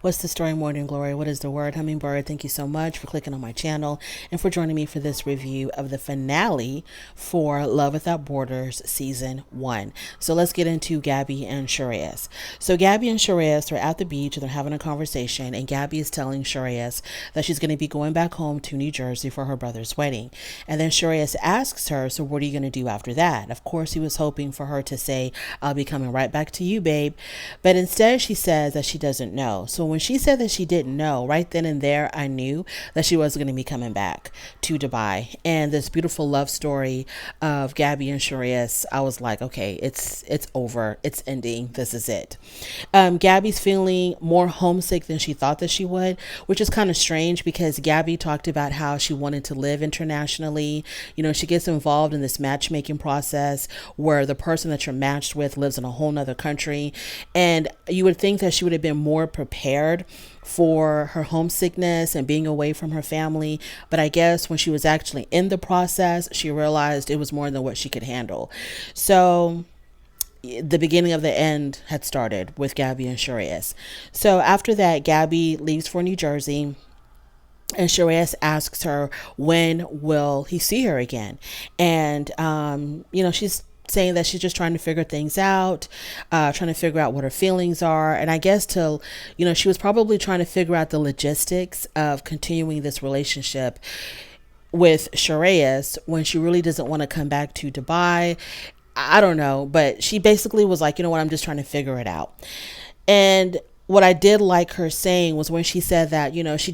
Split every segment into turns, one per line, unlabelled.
What's the story, Morning Glory? What is the word? Hummingbird, thank you so much for clicking on my channel and for joining me for this review of the finale for Love Without Borders Season 1. So let's get into Gabby and Sharias. So Gabby and Sharias are at the beach and they're having a conversation, and Gabby is telling Sharias that she's going to be going back home to New Jersey for her brother's wedding. And then Sharias asks her, so what are you going to do after that? Of course, he was hoping for her to say, I'll be coming right back to you, babe. But instead, she says that she doesn't know. So when she said that she didn't know, right then and there, I knew that she was going to be coming back to Dubai. And this beautiful love story of Gabby and Sharias, I was like, okay, it's over. It's ending. This is it. Gabby's feeling more homesick than she thought that she would, which is kind of strange because Gabby talked about how she wanted to live internationally. You know, she gets involved in this matchmaking process where the person that you're matched with lives in a whole nother country. And you would think that she would have been more prepared for her homesickness and being away from her family. But I guess when she was actually in the process, she realized it was more than what she could handle. So the beginning of the end had started with Gabby and Sharias. So after that, Gabby leaves for New Jersey. And Sharias asks her, when will he see her again? And, she's saying that she's just trying to figure things out, trying to figure out what her feelings are. And I guess she was probably trying to figure out the logistics of continuing this relationship with Sharias when she really doesn't want to come back to Dubai. I don't know, but she basically was like, you know what, I'm just trying to figure it out. And what I did like her saying was when she said that, she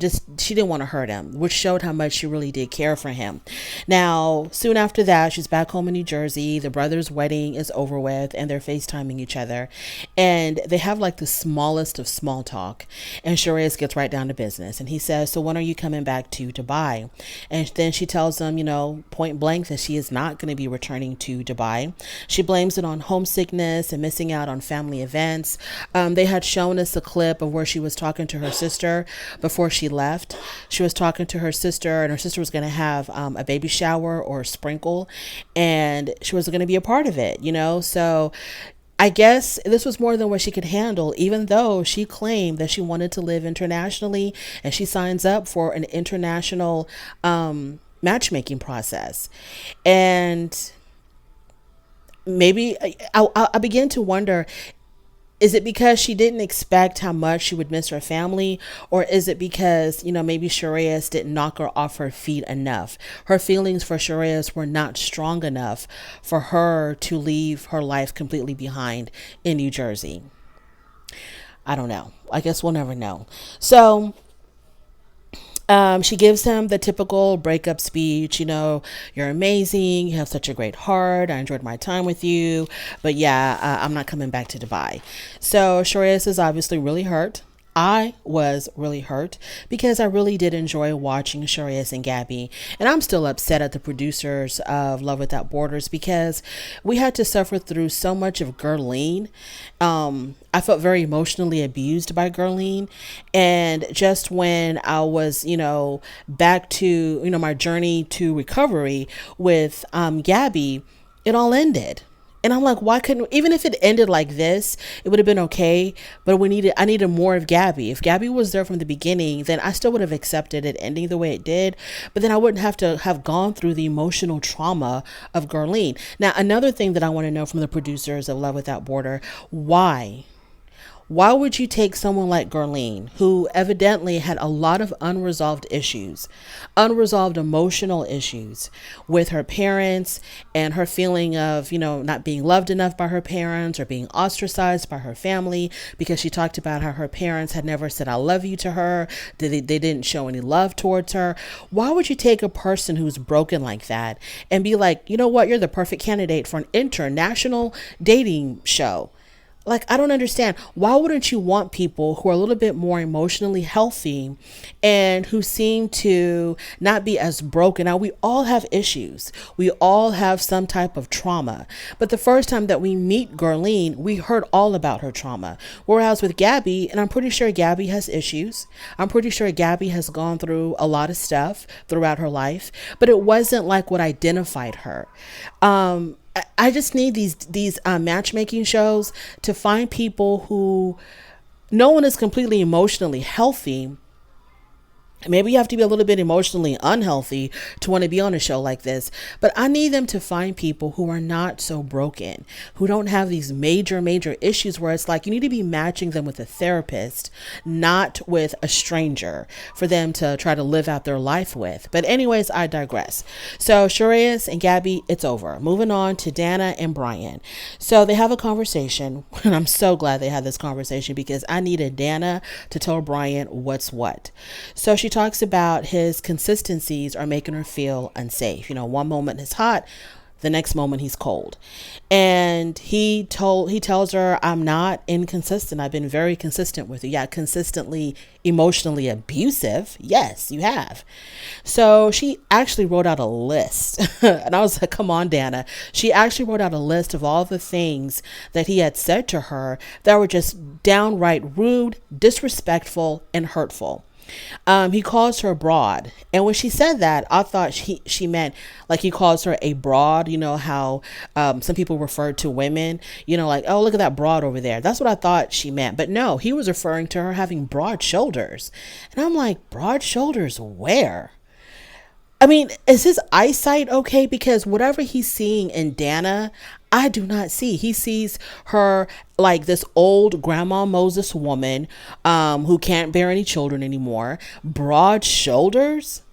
didn't want to hurt him, which showed how much she really did care for him. Now, soon after that, she's back home in New Jersey. The brother's wedding is over with and they're FaceTiming each other. And they have like the smallest of small talk. And Sharias gets right down to business. And he says, so when are you coming back to Dubai? And then she tells him, point blank that she is not going to be returning to Dubai. She blames it on homesickness and missing out on family events. They had shown us a clip of where she was talking to her sister before she left. She was talking to her sister, and her sister was going to have a baby shower or a sprinkle, and she was going to be a part of it, so I guess this was more than what she could handle, even though she claimed that she wanted to live internationally, and she signs up for an international matchmaking process. And maybe I begin to wonder, is it because she didn't expect how much she would miss her family? Or is it because, maybe Sharias didn't knock her off her feet enough? Her feelings for Sharias were not strong enough for her to leave her life completely behind in New Jersey. I don't know. I guess we'll never know. So she gives him the typical breakup speech, you're amazing, you have such a great heart, I enjoyed my time with you, but I'm not coming back to Dubai. So Sharias is obviously really hurt. I was really hurt because I really did enjoy watching Sharias and Gabby. And I'm still upset at the producers of Love Without Borders because we had to suffer through so much of Garlene. I felt very emotionally abused by Garlene. And just when I was, back to, my journey to recovery with Gabby, it all ended. And I'm like, why couldn't, even if it ended like this, it would have been okay. But I needed more of Gabby. If Gabby was there from the beginning, then I still would have accepted it ending the way it did. But then I wouldn't have to have gone through the emotional trauma of Garlene. Now, another thing that I want to know from the producers of Love Without Border, why? Why would you take someone like Garlene, who evidently had a lot of unresolved issues, unresolved emotional issues with her parents and her feeling of, not being loved enough by her parents or being ostracized by her family, because she talked about how her parents had never said, I love you to her. They didn't show any love towards her. Why would you take a person who's broken like that and be like, you know what? You're the perfect candidate for an international dating show. Like, I don't understand. Why wouldn't you want people who are a little bit more emotionally healthy and who seem to not be as broken? Now, we all have issues. We all have some type of trauma. But the first time that we meet Garlene, we heard all about her trauma. Whereas with Gabby, and I'm pretty sure Gabby has issues. I'm pretty sure Gabby has gone through a lot of stuff throughout her life, but it wasn't like what identified her. I just need these matchmaking shows to find people who no one is completely emotionally healthy. Maybe you have to be a little bit emotionally unhealthy to want to be on a show like this. But I need them to find people who are not so broken, who don't have these major issues where it's like you need to be matching them with a therapist, not with a stranger for them to try to live out their life with. But anyways, I digress. So Sharias and Gabby, it's over. Moving on to Dana and Brian. So they have a conversation, and I'm so glad they had this conversation because I needed Dana to tell Brian what's what. So she talks about his consistencies are making her feel unsafe. You know, one moment he's hot, the next moment he's cold. And he tells her, I'm not inconsistent. I've been very consistent with you. Yeah, consistently emotionally abusive. Yes, you have. So she actually wrote out a list. And I was like, come on, Dana. She actually wrote out a list of all the things that he had said to her that were just downright rude, disrespectful, and hurtful. He calls her broad. And when she said that, I thought she meant like he calls her a broad, you know, how some people refer to women, you know, like, oh, look at that broad over there. That's what I thought she meant. But no, he was referring to her having broad shoulders. And I'm like, broad shoulders where? I mean, is his eyesight okay? Because whatever he's seeing in Dana, I do not see. He sees her like this old grandma Moses woman who can't bear any children anymore. Broad shoulders.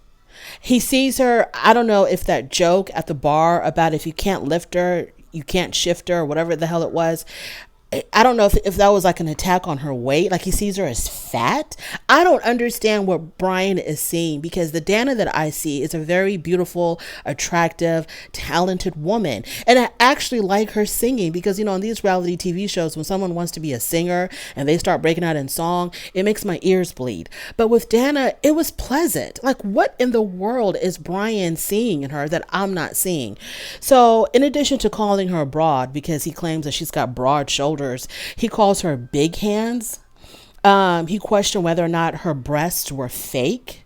He sees her. I don't know if that joke at the bar about if you can't lift her, you can't shift her, or whatever the hell it was. I don't know if that was like an attack on her weight, like he sees her as fat. I don't understand what Brian is seeing, because the Dana that I see is a very beautiful, attractive, talented woman. And I actually like her singing because, you know, on these reality TV shows, when someone wants to be a singer and they start breaking out in song, it makes my ears bleed. But with Dana, it was pleasant. Like, what in the world is Brian seeing in her that I'm not seeing? So in addition to calling her broad, because he claims that she's got broad shoulders, he calls her big hands. He questioned whether or not her breasts were fake.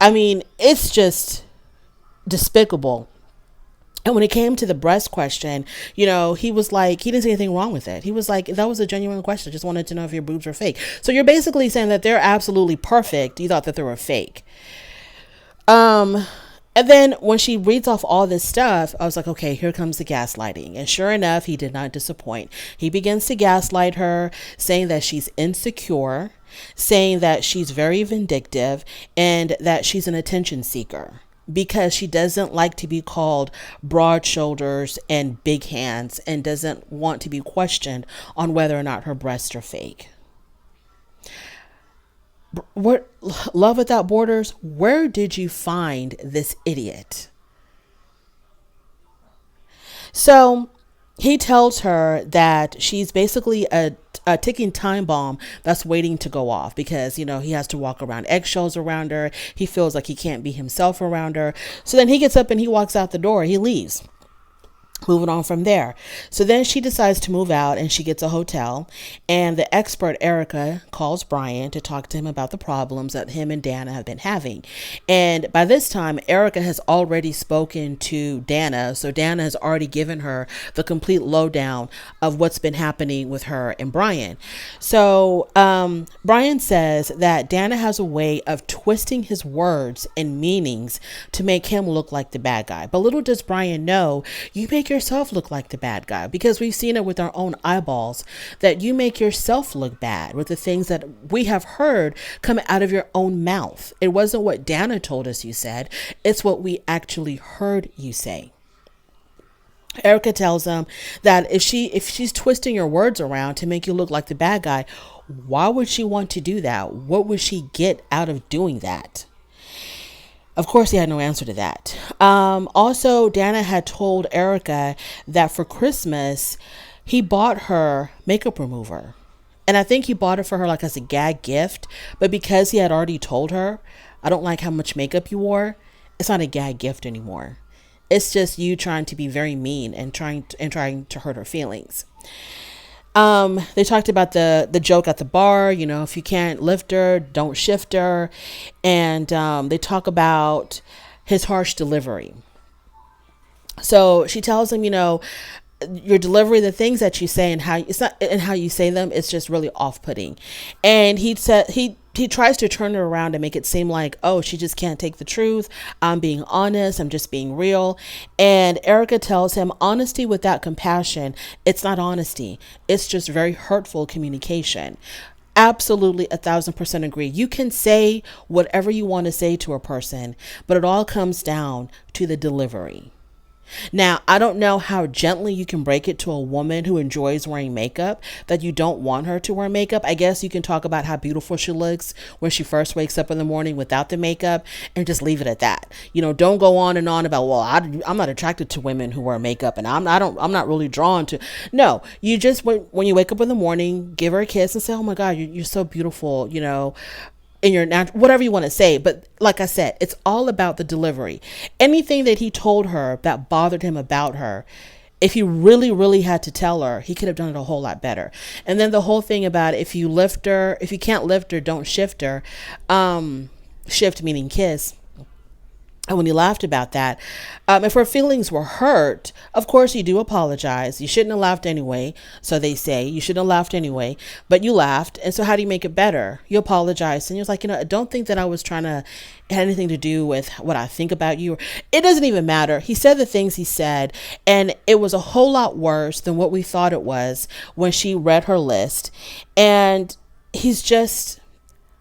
I mean, it's just despicable. And when it came to the breast question, you know, he was like, he didn't see anything wrong with it. He was like, that was a genuine question. Just wanted to know if your boobs were fake. So you're basically saying that they're absolutely perfect. You thought that they were fake. And then when she reads off all this stuff, I was like, okay, here comes the gaslighting. And sure enough, he did not disappoint. He begins to gaslight her, saying that she's insecure, saying that she's very vindictive, and that she's an attention seeker because she doesn't like to be called broad shoulders and big hands and doesn't want to be questioned on whether or not her breasts are fake. What, Love Without Borders, where did you find this idiot? So he tells her that she's basically a ticking time bomb that's waiting to go off because, you know, he has to walk around eggshells around her. He feels like he can't be himself around her. So then he gets up and he walks out the door. He leaves. Moving on from there. So then she decides to move out and she gets a hotel, and the expert Erica calls Brian to talk to him about the problems that him and Dana have been having. And by this time, Erica has already spoken to Dana. So Dana has already given her the complete lowdown of what's been happening with her and Brian. So Brian says that Dana has a way of twisting his words and meanings to make him look like the bad guy. But little does Brian know, you make yourself look like the bad guy, because we've seen it with our own eyeballs, that you make yourself look bad with the things that we have heard come out of your own mouth. It wasn't what Dana told us you said. It's what we actually heard you say. Erica tells him that if she's twisting your words around to make you look like the bad guy, why would she want to do that? What would she get out of doing that? Of course, he had no answer to that. Also, Dana had told Erica that for Christmas, he bought her makeup remover. And I think he bought it for her like as a gag gift. But because he had already told her, I don't like how much makeup you wore, it's not a gag gift anymore. It's just you trying to be very mean and trying to hurt her feelings. They talked about the joke at the bar, you know, if you can't lift her, don't shift her. And they talk about his harsh delivery. So she tells him, you know, your delivery, the things that you say and how it's not, and how you say them, it's just really off-putting. And he said he tries to turn it around and make it seem like, oh, she just can't take the truth. I'm being honest. I'm just being real. And Erica tells him, honesty without compassion, it's not honesty. It's just very hurtful communication. Absolutely, 1,000% agree. You can say whatever you want to say to a person, but it all comes down to the delivery. Now, I don't know how gently you can break it to a woman who enjoys wearing makeup that you don't want her to wear makeup. I guess you can talk about how beautiful she looks when she first wakes up in the morning without the makeup and just leave it at that. Don't go on and on about, well, I'm not attracted to women who wear makeup and I'm not really drawn to. No, you just, when you wake up in the morning, give her a kiss and say, oh my God, you're so beautiful, in your natural, whatever you want to say. But like I said, it's all about the delivery. Anything that he told her that bothered him about her, if he really, really had to tell her, he could have done it a whole lot better. And then the whole thing about if you can't lift her, don't shift her. Shift meaning kiss. And when he laughed about that, if her feelings were hurt, of course you do apologize. You shouldn't have laughed anyway. So they say you shouldn't have laughed anyway, but you laughed. And so how do you make it better? You apologize. And you're like, I don't think that I was trying to have anything to do with what I think about you. It doesn't even matter. He said the things he said, and it was a whole lot worse than what we thought it was when she read her list. And he's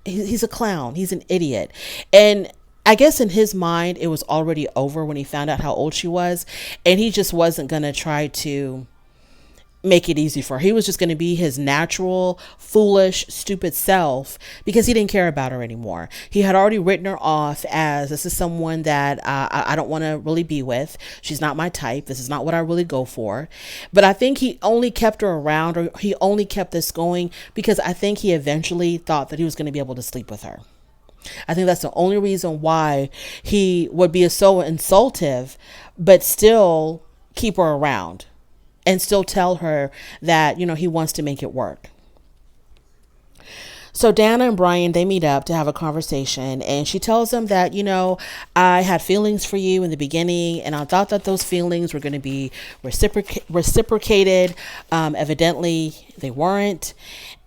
a clown. He's an idiot. And I guess in his mind, it was already over when he found out how old she was. And he just wasn't going to try to make it easy for her. He was just going to be his natural, foolish, stupid self because he didn't care about her anymore. He had already written her off as, this is someone that I don't want to really be with. She's not my type. This is not what I really go for. But I think he only kept her around, or he only kept this going because I think he eventually thought that he was going to be able to sleep with her. I think that's the only reason why he would be so insultive, but still keep her around and still tell her that, he wants to make it work. So Dana and Brian, they meet up to have a conversation, and she tells him that, I had feelings for you in the beginning, and I thought that those feelings were going to be reciprocated. Evidently, they weren't.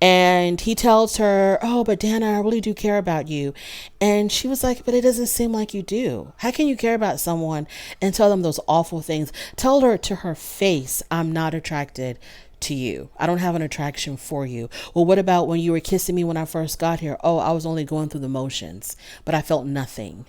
And he tells her, oh, but Dana, I really do care about you. And she was like, but it doesn't seem like you do. How can you care about someone and tell them those awful things? Tell her to her face, I'm not attracted to you. I don't have an attraction for you. Well, what about when you were kissing me when I first got here? Oh, I was only going through the motions, but I felt nothing.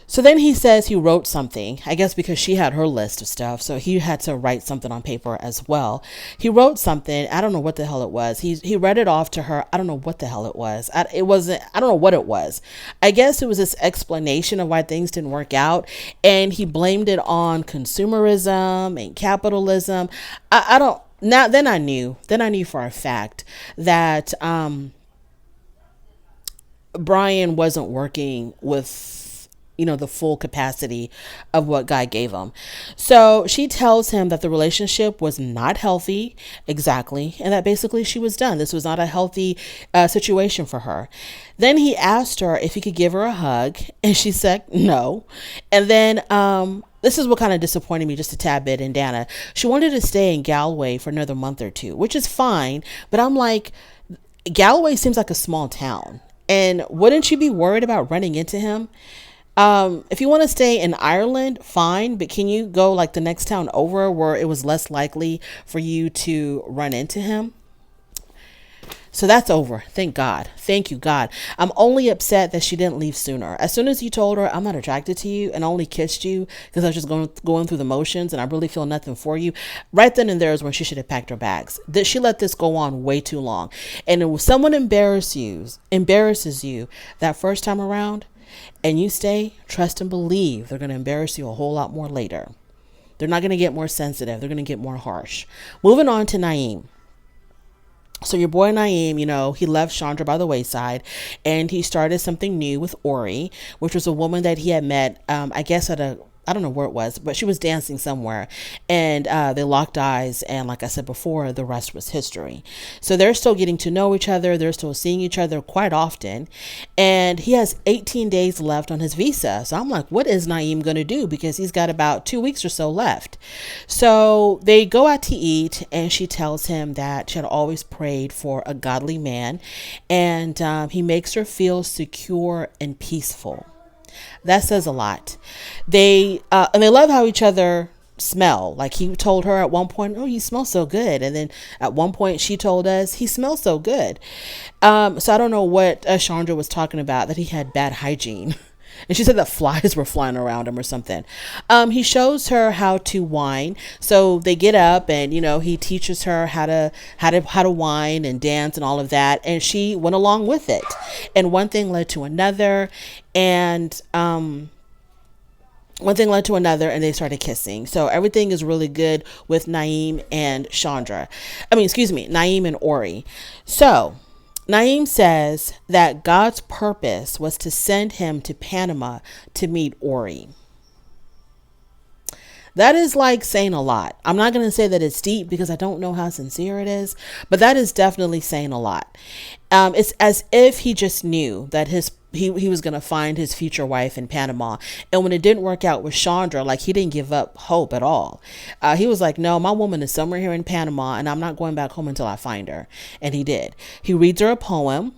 So then he says he wrote something, I guess because she had her list of stuff. So he had to write something on paper as well. He wrote something. I don't know what the hell it was. He read it off to her. I don't know what the hell it was. I don't know what it was. I guess it was this explanation of why things didn't work out. And he blamed it on consumerism and capitalism. Then I knew for a fact that, Brian wasn't working with the full capacity of what God gave him. So she tells him that the relationship was not healthy, exactly, and that basically she was done. This was not a healthy situation for her. Then he asked her if he could give her a hug, and she said no. And then this is what kind of disappointed me just a tad bit in Dana. She wanted to stay in Galway for another month or two, which is fine, but I'm like, Galway seems like a small town, and wouldn't you be worried about running into him? If you want to stay in Ireland, fine, but can you go like the next town over where it was less likely for you to run into him? So that's over. Thank God. Thank you, God. I'm only upset that she didn't leave sooner. As soon as he told her, I'm not attracted to you and only kissed you because I was just going through the motions and I really feel nothing for you. Right then and there is when she should have packed her bags. That she let this go on way too long. And if someone embarrasses you that first time around, and you stay, trust and believe they're going to embarrass you a whole lot more later. They're not going to get more sensitive. They're going to get more harsh. Moving on to Naeem. So your boy Naeem, he left Chandra by the wayside and he started something new with Ori, which was a woman that he had met, I guess at a I don't know where it was, but she was dancing somewhere, and they locked eyes. And like I said before, the rest was history. So they're still getting to know each other. They're still seeing each other quite often. And he has 18 days left on his visa. So I'm like, what is Naeem going to do? Because he's got about 2 weeks or so left. So they go out to eat, and she tells him that she had always prayed for a godly man, and he makes her feel secure and peaceful. That says a lot. They love how each other smell. Like, he told her at one point, "Oh, you smell so good," and then at one point she told us, "He smells so good." So I don't know what Chandra was talking about, that he had bad hygiene. And she said that flies were flying around him or something. He shows her how to whine. So they get up, and he teaches her how to whine and dance and all of that. And she went along with it. And one thing led to another, and they started kissing. So everything is really good with Naeem and Naeem and Ori. So Naeem says that God's purpose was to send him to Panama to meet Ori. That is like saying a lot. I'm not going to say that it's deep because I don't know how sincere it is, but that is definitely saying a lot. It's as if he just knew that he was going to find his future wife in Panama. And when it didn't work out with Chandra, like, he didn't give up hope at all. He was like, no, my woman is somewhere here in Panama, and I'm not going back home until I find her. And he did. He reads her a poem,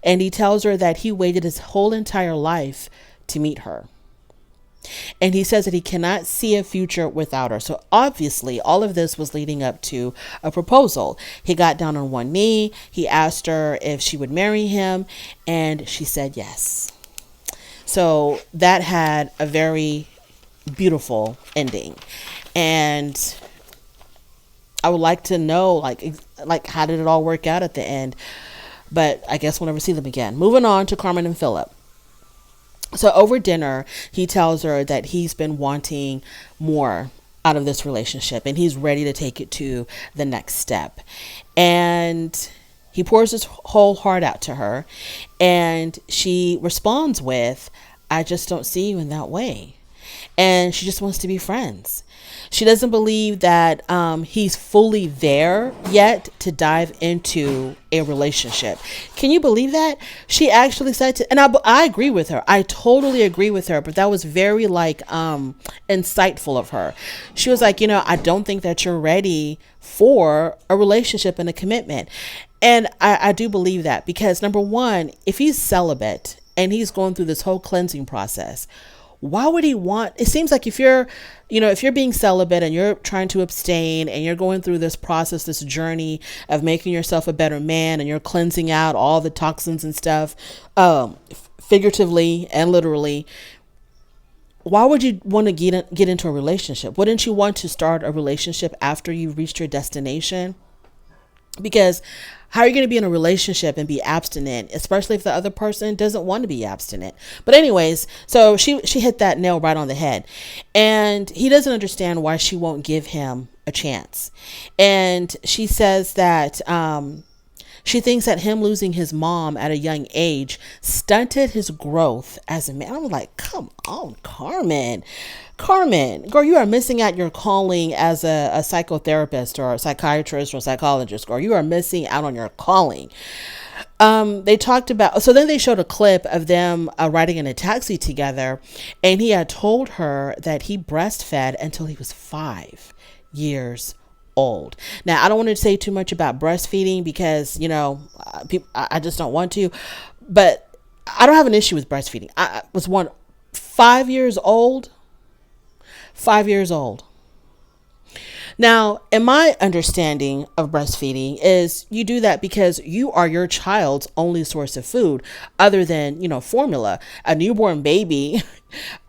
and he tells her that he waited his whole entire life to meet her. And he says that he cannot see a future without her. So obviously all of this was leading up to a proposal. He got down on one knee. He asked her if she would marry him, and she said yes. So that had a very beautiful ending. And I would like to know, like how did it all work out at the end? But I guess we'll never see them again. Moving on to Carmen and Philip. So over dinner, he tells her that he's been wanting more out of this relationship, and he's ready to take it to the next step. And he pours his whole heart out to her, and she responds with, "I just don't see you in that way." And she just wants to be friends. She doesn't believe that he's fully there yet to dive into a relationship. Can you believe that? She actually said and I agree with her. I totally agree with her, but that was very insightful of her. She was like, I don't think that you're ready for a relationship and a commitment. And I do believe that, because number one, if he's celibate and he's going through this whole cleansing process, why would he want, it seems like if you're being celibate and you're trying to abstain and you're going through this process, this journey of making yourself a better man, and you're cleansing out all the toxins and stuff, figuratively and literally, why would you want to get into a relationship? Wouldn't you want to start a relationship after you've reached your destination? Because how are you going to be in a relationship and be abstinent, especially if the other person doesn't want to be abstinent? But anyways, so she hit that nail right on the head. And he doesn't understand why she won't give him a chance. And she says that she thinks that him losing his mom at a young age stunted his growth as a man. I'm like, come on, Carmen, girl, you are missing out your calling as a psychotherapist or a psychiatrist or psychologist, girl. You are missing out on your calling. They talked about, so then they showed a clip of them riding in a taxi together, and he had told her that he breastfed until he was 5 years old. Now, I don't want to say too much about breastfeeding because, I just don't want to, but I don't have an issue with breastfeeding. I was 5 years old. 5 years old. Now, in my understanding of breastfeeding is you do that because you are your child's only source of food other than, formula. A newborn baby,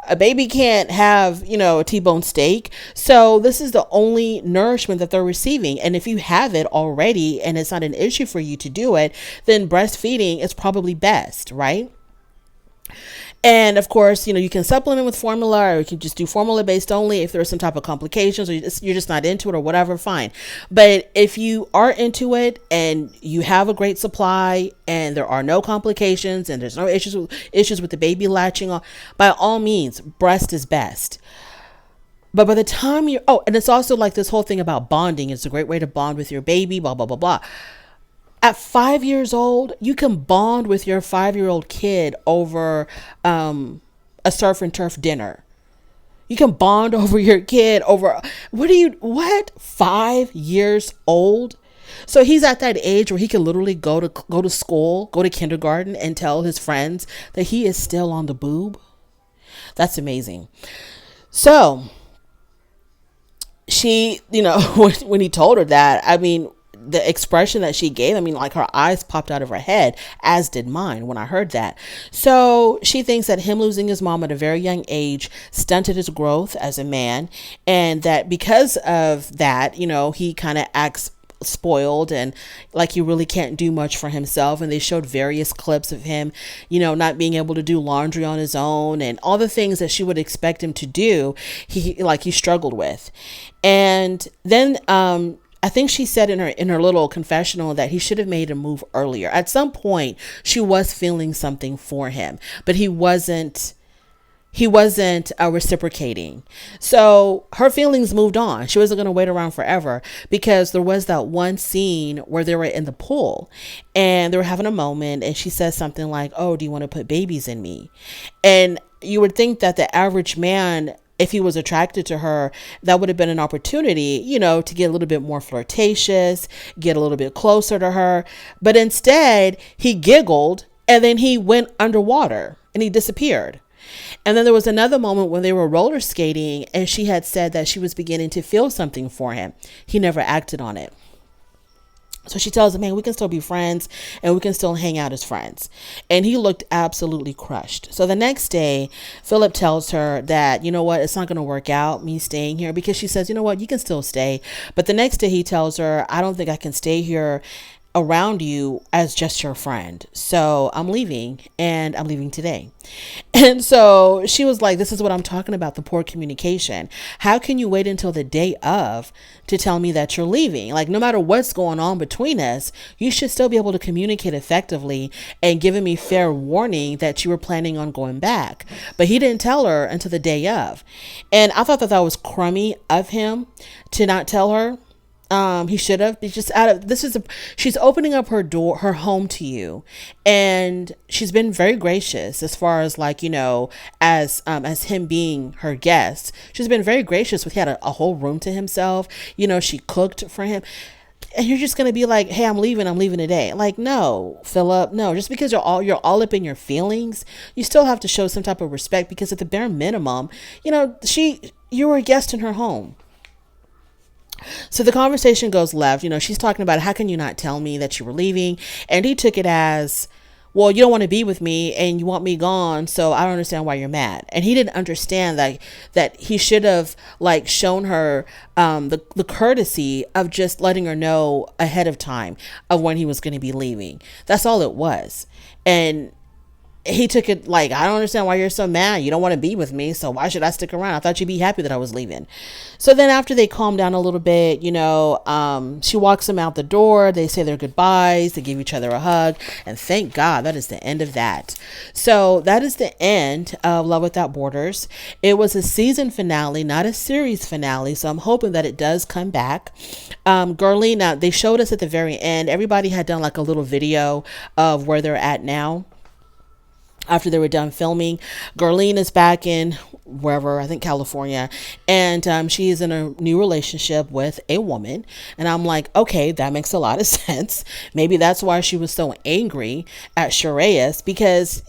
a baby can't have, a T-bone steak. So this is the only nourishment that they're receiving. And if you have it already and it's not an issue for you to do it, then breastfeeding is probably best, right? And of course, you can supplement with formula, or you can just do formula based only if there's some type of complications, or you're just not into it or whatever, fine. But if you are into it and you have a great supply and there are no complications and there's no issues with the baby latching on, by all means, breast is best. But by the time you, oh, and it's also like this whole thing about bonding. It's a great way to bond with your baby, blah, blah, blah, blah. At 5 years old, you can bond with your 5-year-old kid over a surf and turf dinner. You can bond over your kid over, what? 5 years old? So he's at that age where he can literally go to school, go to kindergarten, and tell his friends that he is still on the boob. That's amazing. So she, when he told her that, I mean, the expression that she gave, I mean, like her eyes popped out of her head, as did mine when I heard that. So she thinks that him losing his mom at a very young age stunted his growth as a man, and that because of that, he kind of acts spoiled and like he really can't do much for himself. And they showed various clips of him, not being able to do laundry on his own and all the things that she would expect him to do. He struggled with. And then, I think she said in her little confessional that he should have made a move earlier. At some point, she was feeling something for him, but he wasn't reciprocating. So her feelings moved on. She wasn't going to wait around forever, because there was that one scene where they were in the pool and they were having a moment, and she says something like, "Oh, do you want to put babies in me?" And you would think that the average man, if he was attracted to her, that would have been an opportunity, to get a little bit more flirtatious, get a little bit closer to her. But instead, he giggled and then he went underwater and he disappeared. And then there was another moment when they were roller skating and she had said that she was beginning to feel something for him. He never acted on it. So she tells him, "Hey, we can still be friends and we can still hang out as friends." And he looked absolutely crushed. So the next day, Philip tells her that, you know what, it's not going to work out, me staying here, because she says, you know what, you can still stay. But the next day he tells her, "I don't think I can stay here around you as just your friend. So I'm leaving, and I'm leaving today." And so she was like, this is what I'm talking about, the poor communication. How can you wait until the day of to tell me that you're leaving? Like, no matter what's going on between us, you should still be able to communicate effectively and giving me fair warning that you were planning on going back. But he didn't tell her until the day of. And I thought that was crummy of him to not tell her. He should have. It's just she's opening up her door, her home to you, and she's been very gracious as far as as him being her guest. She's been very gracious with, he had a whole room to himself. She cooked for him. And you're just going to be like, "Hey, I'm leaving today." Like, no, Philip, no. Just because you're all up in your feelings, you still have to show some type of respect, because at the bare minimum, you were a guest in her home. So the conversation goes left. She's talking about, how can you not tell me that you were leaving? And he took it as, well, you don't want to be with me and you want me gone, so I don't understand why you're mad. And he didn't understand that he should have shown her the courtesy of just letting her know ahead of time of when he was going to be leaving. That's all it was. And he took it like, I don't understand why you're so mad. You don't want to be with me, so why should I stick around? I thought you'd be happy that I was leaving. So then after they calm down a little bit, she walks him out the door. They say their goodbyes. They give each other a hug. And thank God that is the end of that. So that is the end of Love Without Borders. It was a season finale, not a series finale. So I'm hoping that it does come back. Garlene, now they showed us at the very end, everybody had done a little video of where they're at now. After they were done filming, Garlene is back in wherever, I think California, and she is in a new relationship with a woman. And I'm like, okay, that makes a lot of sense. Maybe that's why she was so angry at Sharias, because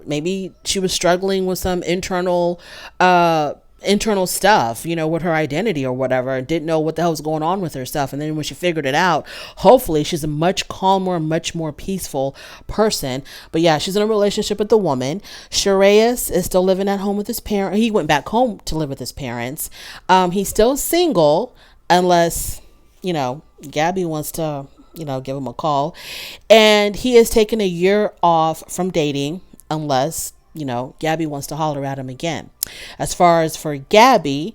maybe she was struggling with some internal stuff, with her identity or whatever, and didn't know what the hell was going on with herself. And then when she figured it out, hopefully she's a much calmer, much more peaceful person. But yeah, she's in a relationship with the woman. Sharias is still living at home with his parents. He went back home to live with his parents. He's still single unless, Gabby wants to, give him a call. And he has taken a year off from dating unless Gabby wants to holler at him again. As far as for Gabby,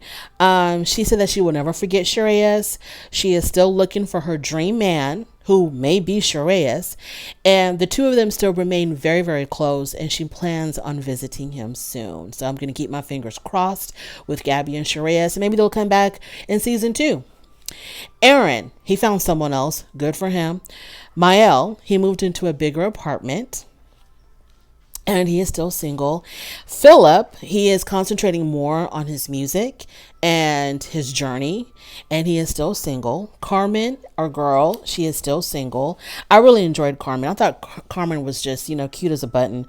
she said that she will never forget Sharias. She is still looking for her dream man, who may be Sharias, and the two of them still remain very, very close, and she plans on visiting him soon. So I'm going to keep my fingers crossed with Gabby and Sharias, and maybe they'll come back in season 2. Aaron, he found someone else. Good for him. Mael, he moved into a bigger apartment, and he is still single. Philip, he is concentrating more on his music and his journey, and he is still single. Carmen, our girl, she is still single. I really enjoyed Carmen. I thought Carmen was just, cute as a button.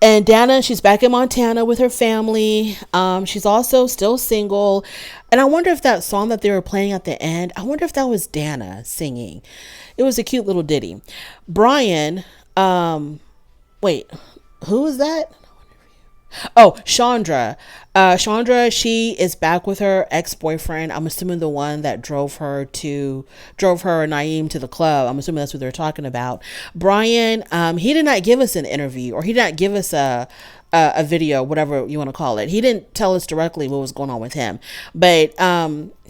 And Dana, she's back in Montana with her family. She's also still single. And I wonder if that song that they were playing at the end, I wonder if that was Dana singing. It was a cute little ditty. Brian, wait, who is that? Oh, Chandra. Chandra, she is back with her ex-boyfriend. I'm assuming the one that drove her and Naeem to the club. I'm assuming that's what they're talking about. Brian, he did not give us an interview, or he did not give us a video, whatever you want to call it. He didn't tell us directly what was going on with him, but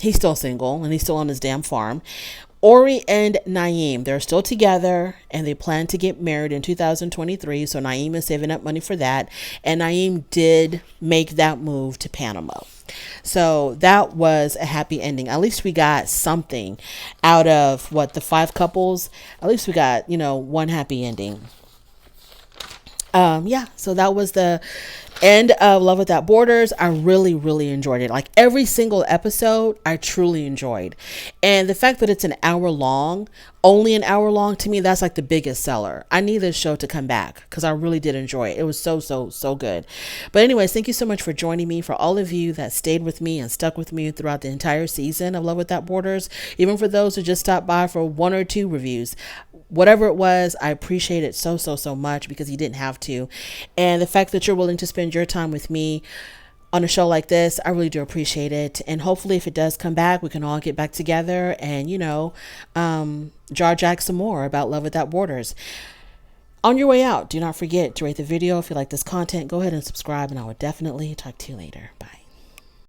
he's still single and he's still on his damn farm. Ori and Naeem, they're still together, and they plan to get married in 2023. So Naeem is saving up money for that. And Naeem did make that move to Panama. So that was a happy ending. At least we got something out of the 5 couples. At least we got, one happy ending. So that was the end of Love Without Borders. I really, really enjoyed it. Like every single episode, I truly enjoyed. And the fact that it's an hour long, only an hour long, to me, that's like the biggest seller. I need this show to come back because I really did enjoy it. It was so, so, so good. But anyways, thank you so much for joining me. For all of you that stayed with me and stuck with me throughout the entire season of Love Without Borders, even for those who just stopped by for 1 or 2 reviews, whatever it was, I appreciate it so, so, so much, because you didn't have to. And the fact that you're willing to spend your time with me on a show like this, I really do appreciate it. And hopefully if it does come back, we can all get back together and, jar jack some more about Love Without Borders. On your way out, do not forget to rate the video. If you like this content, go ahead and subscribe, and I will definitely talk to you later. Bye.